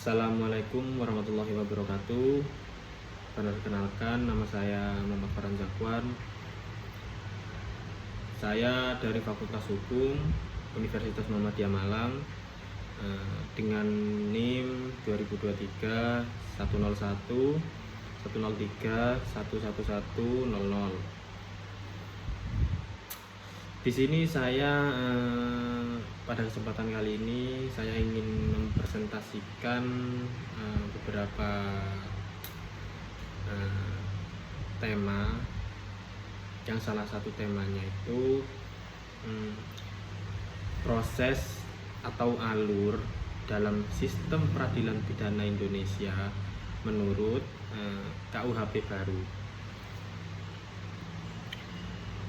Assalamualaikum warahmatullahi wabarakatuh. Perkenalkan, nama saya Muhammad Farhan Zakwan. Saya dari Fakultas Hukum Universitas Muhammadiyah Malang, dengan NIM 2023 101 103 11100. Di sini saya pada kesempatan kali ini saya ingin mempresentasikan beberapa tema, yang salah satu temanya itu proses atau alur dalam sistem peradilan pidana Indonesia menurut KUHP baru.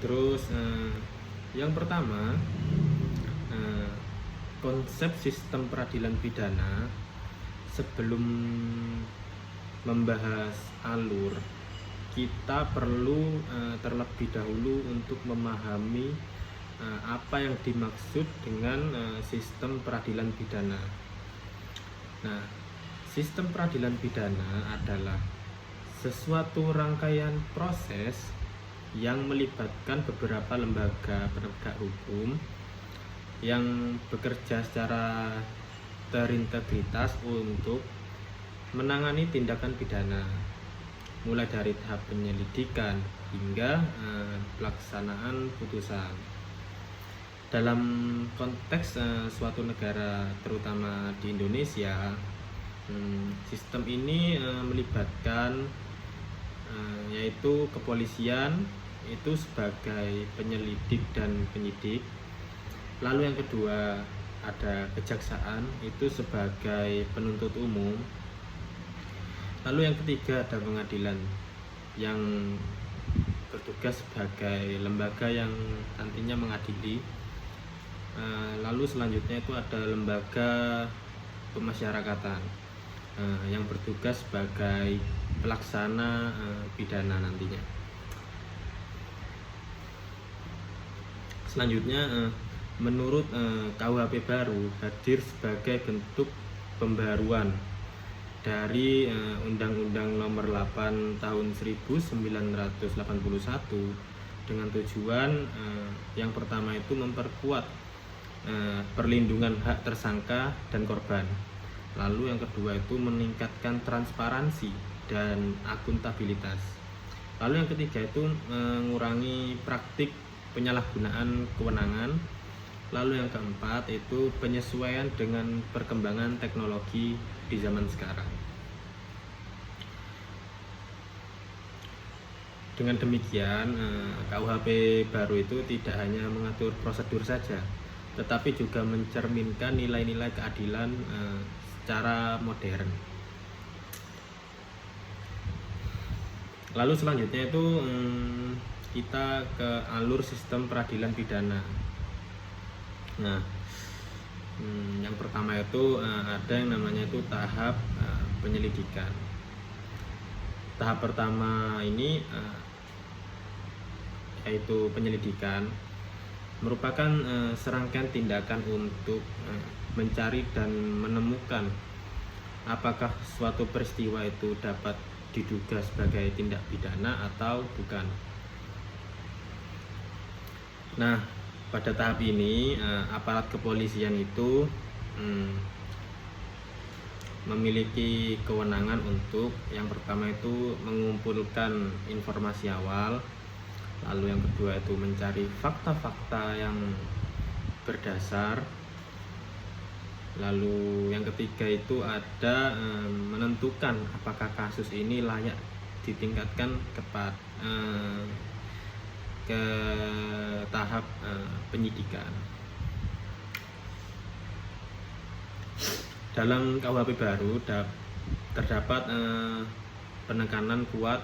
Terus yang pertama, konsep sistem peradilan pidana. Sebelum membahas alur, kita perlu terlebih dahulu untuk memahami apa yang dimaksud dengan sistem peradilan pidana. Nah, sistem peradilan pidana adalah sesuatu rangkaian proses yang melibatkan beberapa lembaga penegak hukum yang bekerja secara terintegritas untuk menangani tindakan pidana, mulai dari tahap penyelidikan hingga pelaksanaan putusan. Dalam konteks suatu negara, terutama di Indonesia, sistem ini melibatkan yaitu kepolisian itu sebagai penyelidik dan penyidik. Lalu yang kedua ada kejaksaan itu sebagai penuntut umum. Lalu yang ketiga ada pengadilan yang bertugas sebagai lembaga yang nantinya mengadili. Lalu selanjutnya itu ada lembaga pemasyarakatan yang bertugas sebagai pelaksana pidana nantinya. Selanjutnya, menurut KUHP baru hadir sebagai bentuk pembaruan dari Undang-Undang Nomor 8 Tahun 1981 dengan tujuan yang pertama itu memperkuat perlindungan hak tersangka dan korban. Lalu yang kedua itu meningkatkan transparansi dan akuntabilitas. Lalu yang ketiga itu mengurangi praktik penyalahgunaan kewenangan. Lalu yang keempat itu penyesuaian dengan perkembangan teknologi di zaman sekarang. Dengan demikian, KUHP baru itu tidak hanya mengatur prosedur saja, tetapi juga mencerminkan nilai-nilai keadilan secara modern. Lalu selanjutnya itu kita ke alur sistem peradilan pidana. Nah, yang pertama itu ada yang namanya itu tahap penyelidikan. Tahap pertama ini yaitu penyelidikan merupakan serangkaian tindakan untuk mencari dan menemukan apakah suatu peristiwa itu dapat diduga sebagai tindak pidana atau bukan. Nah, pada tahap ini aparat kepolisian itu memiliki kewenangan untuk yang pertama itu mengumpulkan informasi awal, lalu yang kedua itu mencari fakta-fakta yang berdasar, lalu yang ketiga itu ada menentukan apakah kasus ini layak ditingkatkan ke tahap penyidikan. Dalam KUHP baru terdapat penekanan kuat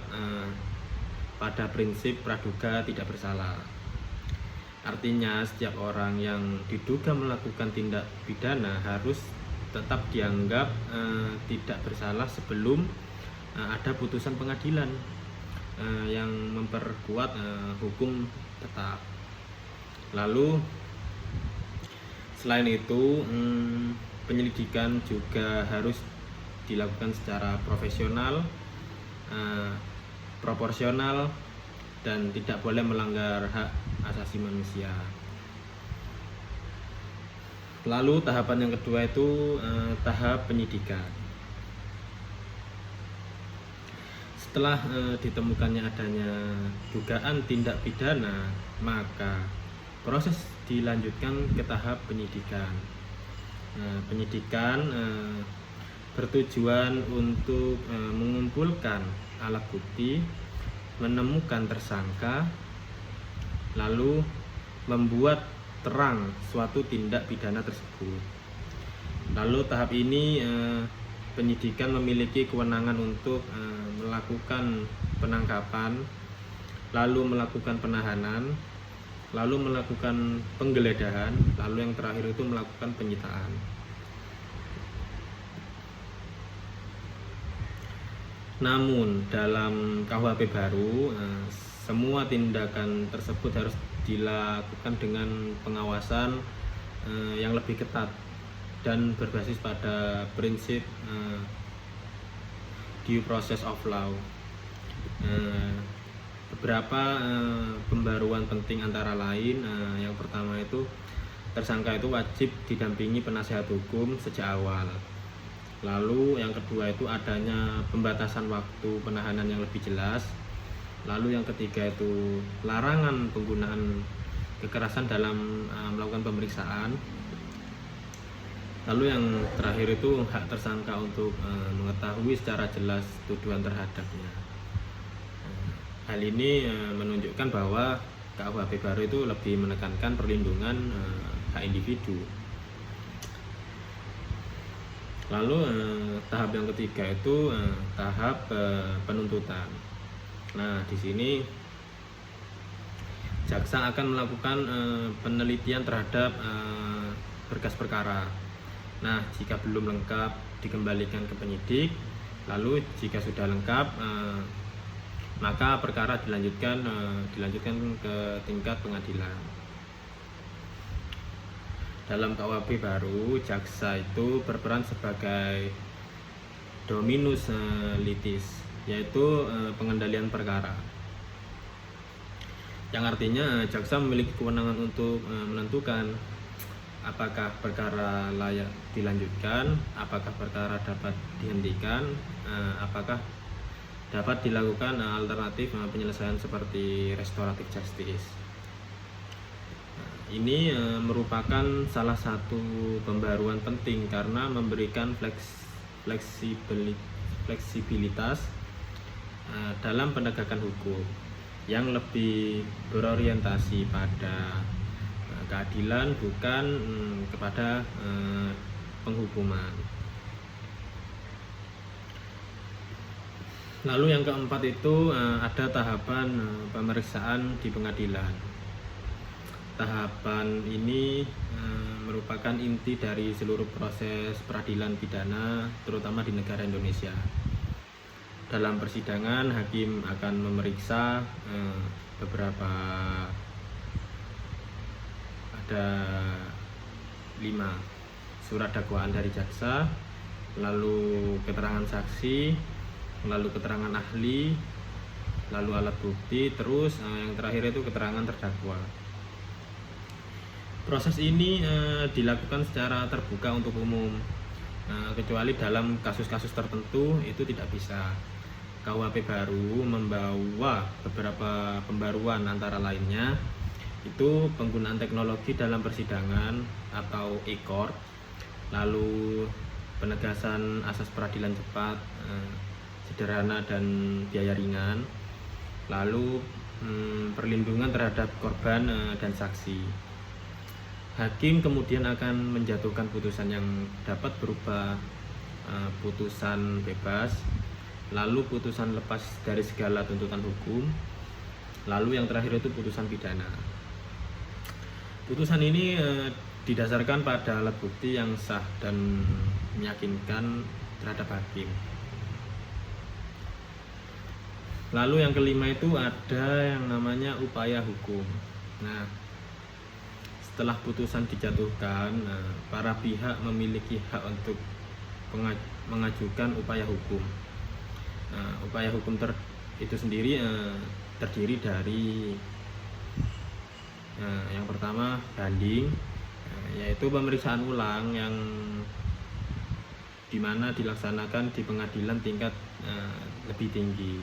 pada prinsip praduga tidak bersalah. Artinya setiap orang yang diduga melakukan tindak pidana harus tetap dianggap tidak bersalah sebelum ada putusan pengadilan yang memperkuat hukum tetap. Lalu selain itu penyelidikan juga harus dilakukan secara profesional, proporsional, dan tidak boleh melanggar hak asasi manusia. Lalu tahapan yang kedua itu tahap penyidikan. Setelah ditemukannya adanya dugaan tindak pidana, maka proses dilanjutkan ke tahap penyidikan. Penyidikan bertujuan untuk mengumpulkan alat bukti, menemukan tersangka, lalu membuat terang suatu tindak pidana tersebut. Lalu tahap ini penyidikan memiliki kewenangan untuk melakukan penangkapan, lalu melakukan penahanan, lalu melakukan penggeledahan, lalu yang terakhir itu melakukan penyitaan. Namun dalam KUHP baru, semua tindakan tersebut harus dilakukan dengan pengawasan yang lebih ketat dan berbasis pada prinsip due process of law. Beberapa pembaruan penting antara lain, yang pertama itu tersangka itu wajib didampingi penasihat hukum sejak awal. Lalu yang kedua itu adanya pembatasan waktu penahanan yang lebih jelas. Lalu yang ketiga itu larangan penggunaan kekerasan dalam melakukan pemeriksaan. Lalu yang terakhir itu hak tersangka untuk mengetahui secara jelas tuduhan terhadapnya. Hal ini menunjukkan bahwa KUHP baru itu lebih menekankan perlindungan hak individu. Lalu tahap yang ketiga itu tahap penuntutan. Nah, di sini jaksa akan melakukan penelitian terhadap berkas perkara. Nah, jika belum lengkap dikembalikan ke penyidik. Lalu jika sudah lengkap, maka perkara dilanjutkan ke tingkat pengadilan. Dalam KUHP baru, jaksa itu berperan sebagai dominus litis, yaitu pengendalian perkara. Yang artinya jaksa memiliki kewenangan untuk menentukan apakah perkara layak dilanjutkan, apakah perkara dapat dihentikan, apakah dapat dilakukan alternatif penyelesaian seperti restoratif justice. Ini merupakan salah satu pembaruan penting karena memberikan fleksibilitas dalam penegakan hukum yang lebih berorientasi pada keadilan, bukan kepada penghukuman. Lalu yang keempat itu ada tahapan pemeriksaan di pengadilan. Tahapan ini merupakan inti dari seluruh proses peradilan pidana, terutama di negara Indonesia. Dalam persidangan, hakim akan memeriksa beberapa, ada 5 surat dakwaan dari jaksa, lalu keterangan saksi, lalu keterangan ahli, lalu alat bukti, terus yang terakhir itu keterangan terdakwa. Proses ini dilakukan secara terbuka untuk umum, kecuali dalam kasus-kasus tertentu itu tidak bisa. KUHP baru membawa beberapa pembaruan, antara lainnya itu penggunaan teknologi dalam persidangan atau e-court, lalu penegasan asas peradilan cepat, sederhana dan biaya ringan, lalu perlindungan terhadap korban dan saksi. Hakim kemudian akan menjatuhkan putusan yang dapat berupa putusan bebas, lalu putusan lepas dari segala tuntutan hukum, lalu yang terakhir itu putusan pidana. Putusan ini didasarkan pada alat bukti yang sah dan meyakinkan terhadap hakim. Lalu yang kelima itu ada yang namanya upaya hukum. Nah, setelah putusan dijatuhkan, para pihak memiliki hak untuk mengajukan upaya hukum. Upaya hukum itu sendiri terdiri dari yang pertama banding, yaitu pemeriksaan ulang yang dimana dilaksanakan di pengadilan tingkat lebih tinggi.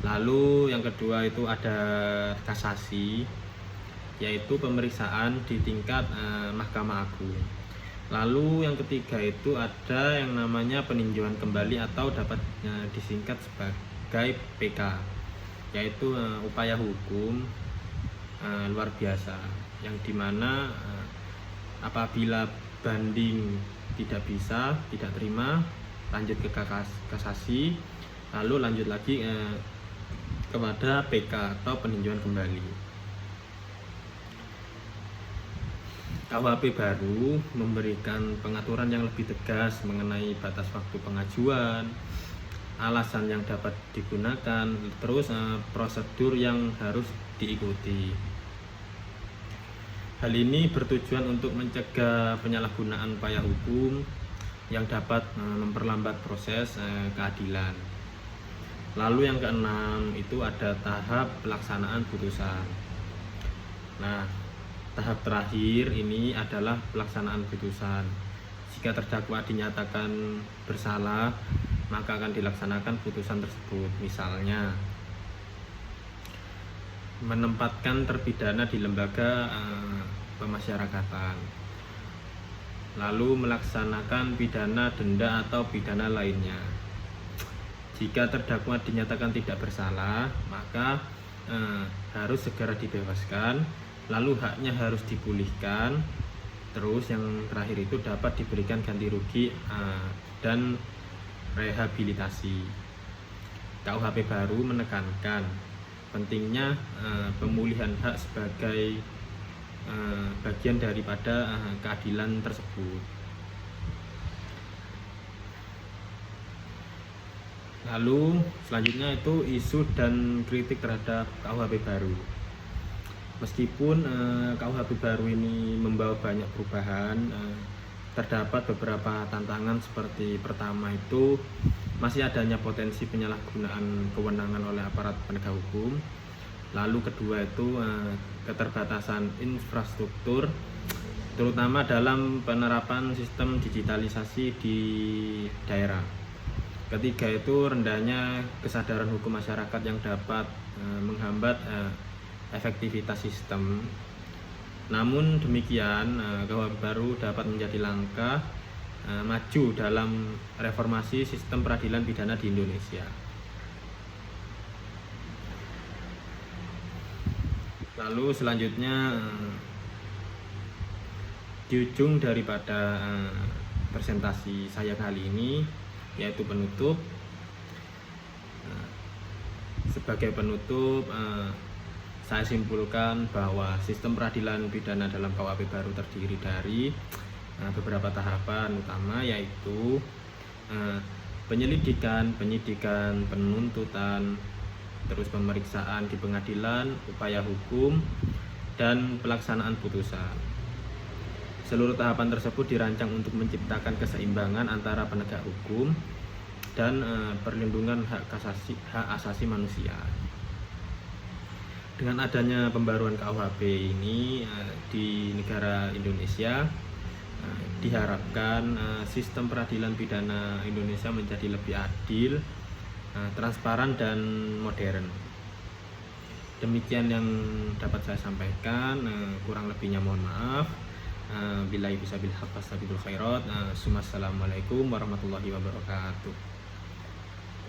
Lalu yang kedua itu ada kasasi, yaitu pemeriksaan di tingkat Mahkamah Agung. Lalu yang ketiga itu ada yang namanya peninjauan kembali atau dapat disingkat sebagai PK, yaitu upaya hukum luar biasa, yang dimana apabila banding tidak bisa, tidak terima, lanjut ke kasasi, lalu lanjut lagi kepada PK atau peninjauan kembali. KUHP baru memberikan pengaturan yang lebih tegas mengenai batas waktu pengajuan, alasan yang dapat digunakan, terus prosedur yang harus diikuti. Hal ini bertujuan untuk mencegah penyalahgunaan upaya hukum yang dapat memperlambat proses keadilan. Lalu yang keenam itu ada tahap pelaksanaan putusan. Nah, tahap terakhir ini adalah pelaksanaan putusan. Jika terdakwa dinyatakan bersalah, maka akan dilaksanakan putusan tersebut. Misalnya, menempatkan terpidana di lembaga pemasyarakatan, lalu melaksanakan pidana denda atau pidana lainnya. Jika terdakwa dinyatakan tidak bersalah, maka harus segera dibebaskan, lalu haknya harus dipulihkan. Terus yang terakhir itu dapat diberikan ganti rugi dan rehabilitasi. KUHP baru menekankan pentingnya pemulihan hak sebagai bagian daripada keadilan tersebut. Lalu selanjutnya itu isu dan kritik terhadap KUHP baru. Meskipun KUHP baru ini membawa banyak perubahan, terdapat beberapa tantangan. Seperti pertama itu masih adanya potensi penyalahgunaan kewenangan oleh aparat penegak hukum. Lalu kedua itu keterbatasan infrastruktur, terutama dalam penerapan sistem digitalisasi di daerah. Ketiga itu rendahnya kesadaran hukum masyarakat yang dapat menghambat efektivitas sistem. Namun demikian, KUHP baru dapat menjadi langkah maju dalam reformasi sistem peradilan pidana di Indonesia. Lalu selanjutnya, di ujung daripada presentasi saya kali ini, yaitu penutup. Sebagai penutup, saya simpulkan bahwa sistem peradilan pidana dalam KUHP baru terdiri dari beberapa tahapan utama, yaitu penyelidikan, penyidikan, penuntutan, terus pemeriksaan di pengadilan, upaya hukum, dan pelaksanaan putusan. Seluruh tahapan tersebut dirancang untuk menciptakan keseimbangan antara penegak hukum dan perlindungan hak asasi manusia. Dengan adanya pembaruan KUHP ini di negara Indonesia, diharapkan sistem peradilan pidana Indonesia menjadi lebih adil, transparan, dan modern. Demikian yang dapat saya sampaikan, kurang lebihnya mohon maaf. Billahi bisabil haq wastabiqul khairat. Assalamualaikum warahmatullahi wabarakatuh.